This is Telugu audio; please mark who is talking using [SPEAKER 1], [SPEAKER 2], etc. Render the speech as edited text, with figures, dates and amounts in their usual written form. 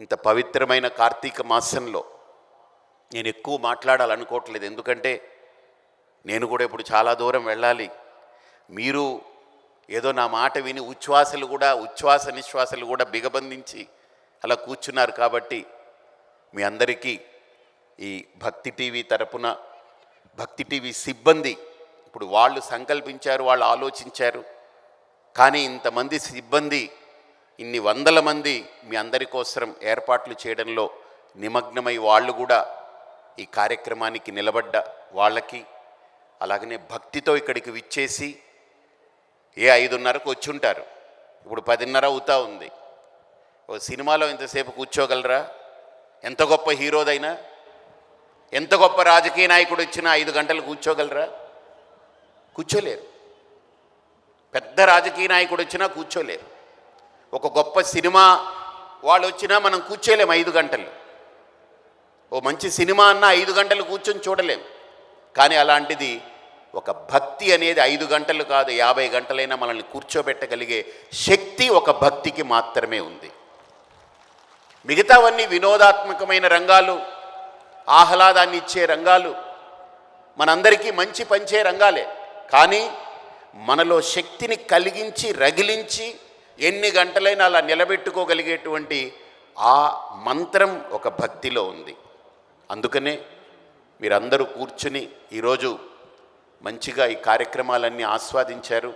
[SPEAKER 1] ఇంత పవిత్రమైన కార్తీక మాసంలో నేను ఎక్కువ మాట్లాడాలనుకోవట్లేదు. ఎందుకంటే నేను కూడా ఇప్పుడు చాలా దూరం వెళ్ళాలి. మీరు ఏదో నా మాట విని ఉచ్ఛ్వాస నిశ్వాసలు కూడా బిగబంధించి అలా కూర్చున్నారు. కాబట్టి మీ అందరికీ ఈ భక్తి టీవీ తరపున, భక్తి టీవీ సిబ్బంది ఇప్పుడు వాళ్ళు సంకల్పించారు, వాళ్ళు ఆలోచించారు. కానీ ఇంతమంది సిబ్బంది, ఇన్ని వందల మంది మీ అందరి కోసం ఏర్పాట్లు చేయడంలో నిమగ్నమై వాళ్ళు కూడా ఈ కార్యక్రమానికి నిలబడ్డ వాళ్ళకి, అలాగనే భక్తితో ఇక్కడికి విచ్చేసి 5:30కు వచ్చి ఉంటారు. ఇప్పుడు 10:30 అవుతా ఉంది. ఓ సినిమాలో ఇంతసేపు కూర్చోగలరా? ఎంత గొప్ప హీరోదైనా, ఎంత గొప్ప రాజకీయ నాయకుడు వచ్చినా 5 గంటలు కూర్చోగలరా? కూర్చోలేరు. పెద్ద రాజకీయ నాయకుడు వచ్చినా కూర్చోలేరు. ఒక గొప్ప సినిమా వాళ్ళు వచ్చినా మనం కూర్చోలేము 5 గంటలు. ఓ మంచి సినిమా అన్న 5 గంటలు కూర్చొని చూడలేం. కానీ అలాంటిది ఒక భక్తి అనేది 5 గంటలు కాదు, 50 గంటలైనా మనల్ని కూర్చోబెట్టగలిగే శక్తి ఒక భక్తికి మాత్రమే ఉంది. మిగతావన్నీ వినోదాత్మకమైన రంగాలు, ఆహ్లాదాన్ని ఇచ్చే రంగాలు, మనందరికీ మంచి పంచే రంగాలే. కానీ మనలో శక్తిని కలిగించి రగిలించి ఎన్ని గంటలైనా అలా నిలబెట్టుకోగలిగేటువంటి ఆ మంత్రం ఒక భక్తిలో ఉంది. అందుకనే మీరందరూ కూర్చుని ఈరోజు మంచిగా ఈ కార్యక్రమాలన్నీ ఆస్వాదించారు.